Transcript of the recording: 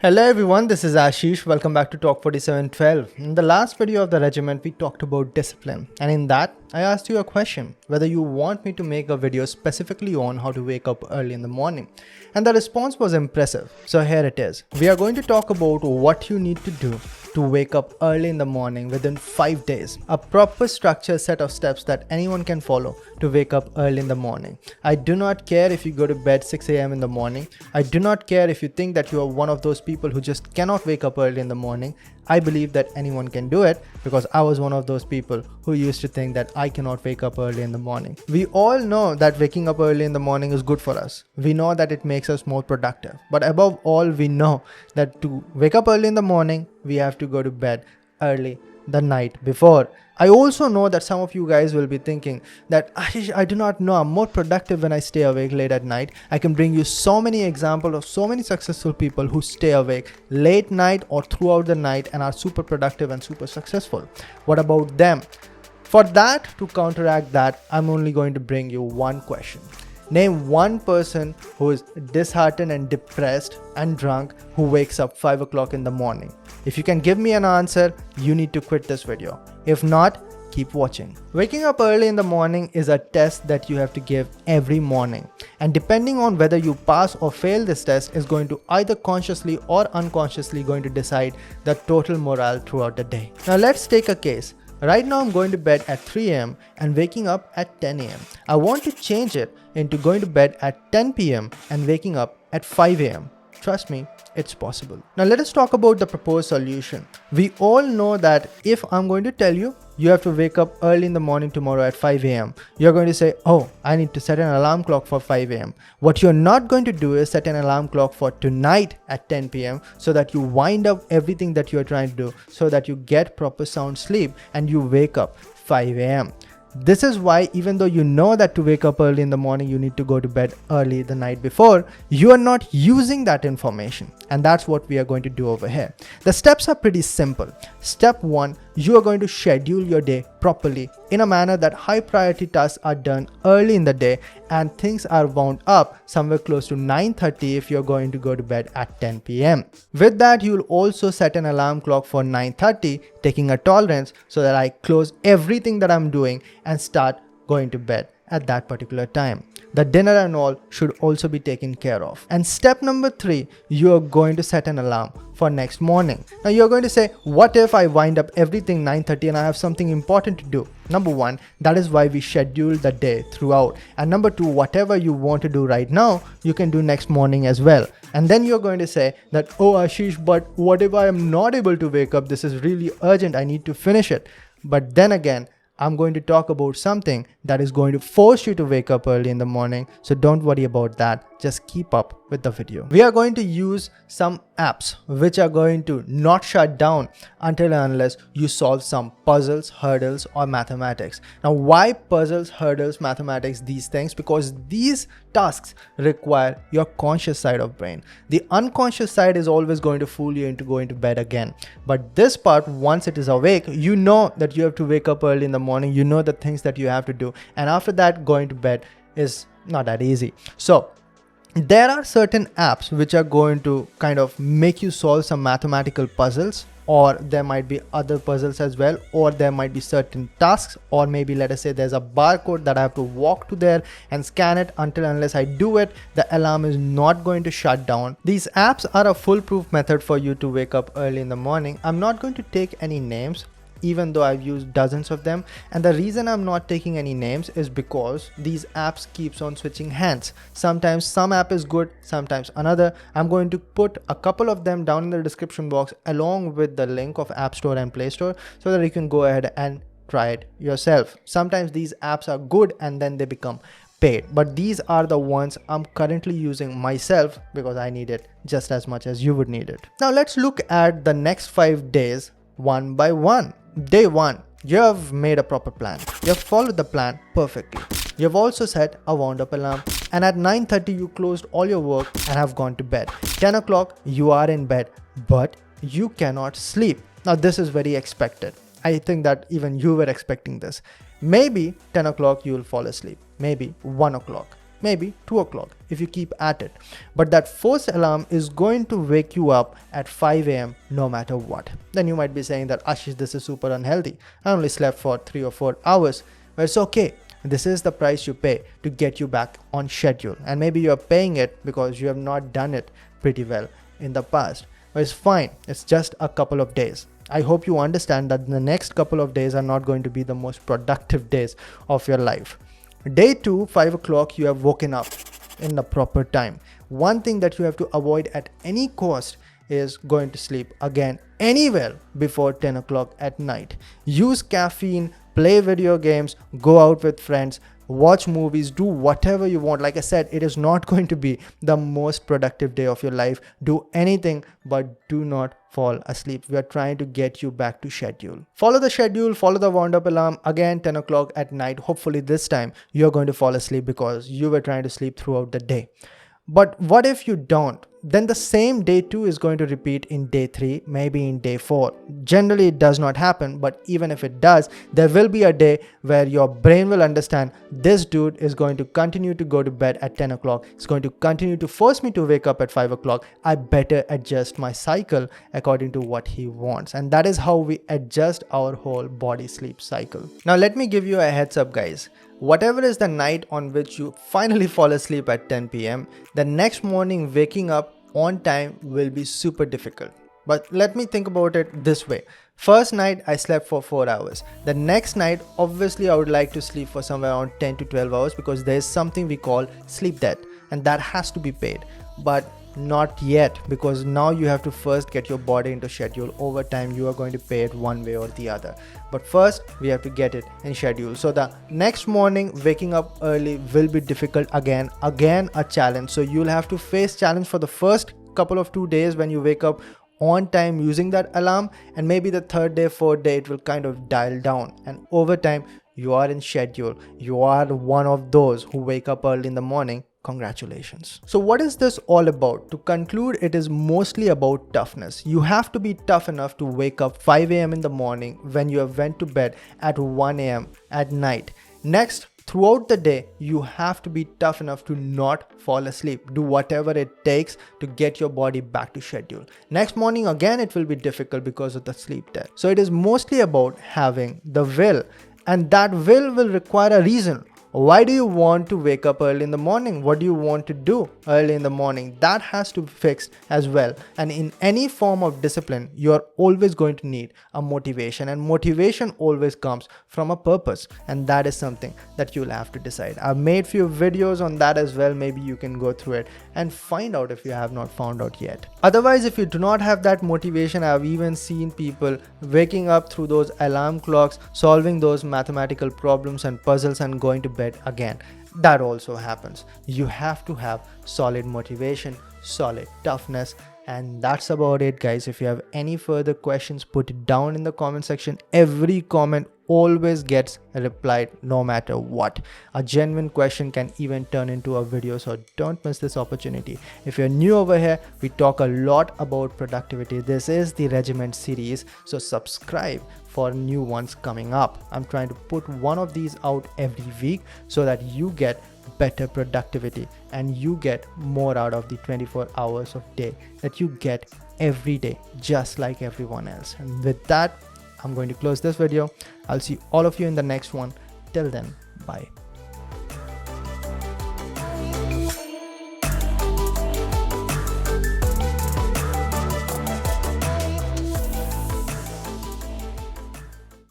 Hello everyone, this is Ashish. Welcome back to Talk 4712. In the last video of the regiment, we talked about discipline. And in that, I asked you a question, whether you want me to make a video specifically on how to wake up early in the morning. And the response was impressive. So here it is. We are going to talk about what you need to do to wake up early in the morning within 5 days. A proper structured set of steps that anyone can follow to wake up early in the morning. I do not care if you go to bed 6 a.m. in the morning. I do not care if you think that you are one of those people who just cannot wake up early in the morning. I believe that anyone can do it because I was one of those people who used to think that I cannot wake up early in the morning. We all know that waking up early in the morning is good for us. We know that it makes us more productive. But above all, we know that to wake up early in the morning, we have to go to bed early the night before. I also know that some of you guys will be thinking that Ashish, I do not know, I'm more productive when I stay awake late at night. I can bring you so many examples of so many successful people who stay awake late night or throughout the night and are super productive and super successful. What about them? For that, to counteract that, I'm only going to bring you one question. Name one person who is disheartened and depressed and drunk who wakes up 5 o'clock in the morning. If you can give me an answer, you need to quit this video. If not, keep watching. Waking up early in the morning is a test that you have to give every morning. And depending on whether you pass or fail this test is going to either consciously or unconsciously going to decide the total morale throughout the day. Now let's take a case. Right now I'm going to bed at 3 a.m. and waking up at 10 a.m. I want to change it into going to bed at 10 p.m. and waking up at 5 a.m. Trust me, it's possible. Now let us talk about the proposed solution. We all know that if I'm going to tell you, you have to wake up early in the morning tomorrow at 5 a.m. You're going to say, oh, I need to set an alarm clock for 5 a.m. What you're not going to do is set an alarm clock for tonight at 10 p.m. so that you wind up everything that you're trying to do so that you get proper sound sleep and you wake up 5 a.m. This is why even though you know that to wake up early in the morning, you need to go to bed early the night before, you are not using that information. And that's what we are going to do over here. The steps are pretty simple. Step 1, you are going to schedule your day properly in a manner that high priority tasks are done early in the day and things are wound up somewhere close to 9:30 if you're going to go to bed at 10 p.m. With that, you'll also set an alarm clock for 9:30, taking a tolerance so that I close everything that I'm doing and start going to bed at that particular time. The dinner and all should also be taken care of. And step number 3, you are going to set an alarm for next morning. Now you're going to say, what if I wind up everything 9:30 and I have something important to do? Number 1, that is why we schedule the day throughout. And number 2, whatever you want to do right now, you can do next morning as well. And then you're going to say that, oh Ashish, but what if I am not able to wake up? This is really urgent. I need to finish it. But then again, I'm going to talk about something that is going to force you to wake up early in the morning. So don't worry about that. Just keep up with the video. We are going to use some apps which are going to not shut down until and unless you solve some puzzles, hurdles, or mathematics. Now, why puzzles, hurdles, mathematics, these things? Because these tasks require your conscious side of brain. The unconscious side is always going to fool you into going to bed again. But this part, once it is awake, you know that you have to wake up early in the morning. You know the things that you have to do. And after that, going to bed is not that easy. So there are certain apps which are going to kind of make you solve some mathematical puzzles, or there might be other puzzles as well, or there might be certain tasks, or maybe let us say there's a barcode that I have to walk to there and scan it. Until unless I do it, the alarm is not going to shut down. These apps are a foolproof method for you to wake up early in the morning. I'm not going to take any names, even though I've used dozens of them. And the reason I'm not taking any names is because these apps keeps on switching hands. Sometimes some app is good, sometimes another. I'm going to put a couple of them down in the description box along with the link of App Store and Play Store so that you can go ahead and try it yourself. Sometimes these apps are good and then they become paid, but these are the ones I'm currently using myself because I need it just as much as you would need it. Now let's look at the next 5 days one by one. Day 1, you have made a proper plan. You have followed the plan perfectly. You have also set a wound up alarm, and at 9:30 you closed all your work and have gone to bed. 10 o'clock you are in bed, but you cannot sleep. Now this is very expected. I think that even you were expecting this. Maybe 10 o'clock you will fall asleep. Maybe 1 o'clock. maybe 2 o'clock if you keep at it. But that forced alarm is going to wake you up at 5 a.m. no matter what. Then you might be saying that, Ashish, this is super unhealthy. I only slept for 3 or 4 hours. But it's okay. This is the price you pay to get you back on schedule. And maybe you're paying it because you have not done it pretty well in the past. But it's fine. It's just a couple of days. I hope you understand that the next couple of days are not going to be the most productive days of your life. Day 2, 5 o'clock, you have woken up in the proper time. One thing that you have to avoid at any cost is going to sleep again anywhere before 10 o'clock at night. Use caffeine, play video games, go out with friends, watch movies, do whatever you want. Like I said, it is not going to be the most productive day of your life. Do anything, but do not fall asleep. We are trying to get you back to schedule. Follow the schedule, follow the wound up alarm. Again, 10 o'clock at night. Hopefully this time you're going to fall asleep because you were trying to sleep throughout the day. But what if you don't? Then the same day 2 is going to repeat in day 3, maybe in day 4. Generally it does not happen, but even if it does, there will be a day where your brain will understand this dude is going to continue to go to bed at 10 o'clock. It's going to continue to force me to wake up at 5 o'clock. I better adjust my cycle according to what he wants. And that is how we adjust our whole body sleep cycle. Now let me give you a heads up, guys. Whatever is the night on which you finally fall asleep at 10 p.m., the next morning waking up on time will be super difficult. But let me think about it this way. First night I slept for 4 hours. The next night, obviously I would like to sleep for somewhere around 10 to 12 hours because there is something we call sleep debt and that has to be paid. But not yet, because now you have to first get your body into schedule. Over time you are going to pay it one way or the other, but first we have to get it in schedule. So the next morning waking up early will be difficult, again a challenge. So you'll have to face challenge for the first couple of 2 days when you wake up on time using that alarm, and maybe the third day, fourth day it will kind of dial down, and over time you are in schedule. You are one of those who wake up early in the morning. Congratulations. So what is this all about? To conclude, it is mostly about toughness. You have to be tough enough to wake up 5 a.m. in the morning when you have went to bed at 1 a.m. at night. Next, throughout the day, you have to be tough enough to not fall asleep. Do whatever it takes to get your body back to schedule. Next morning, again, it will be difficult because of the sleep debt. So it is mostly about having the will, and that will require a reason. Why do you want to wake up early in the morning? What do you want to do early in the morning? That has to be fixed as well. And in any form of discipline, you're always going to need a motivation, and motivation always comes from a purpose. And that is something that you'll have to decide. I've made few videos on that as well. Maybe you can go through it and find out if you have not found out yet. Otherwise, if you do not have that motivation, I've even seen people waking up through those alarm clocks, solving those mathematical problems and puzzles and going to bed again. That also happens. You have to have solid motivation, solid toughness, and that's about it, guys. If you have any further questions, put it down in the comment section. Every comment always gets replied no matter what. A genuine question can even turn into a video, so don't miss this opportunity. If you're new over here, we talk a lot about productivity. This is the Regiment series, so subscribe for new ones coming up. I'm trying to put one of these out every week so that you get better productivity and you get more out of the 24 hours of day that you get every day, just like everyone else. And with that, I'm going to close this video. I'll see all of you in the next one. Till then, bye.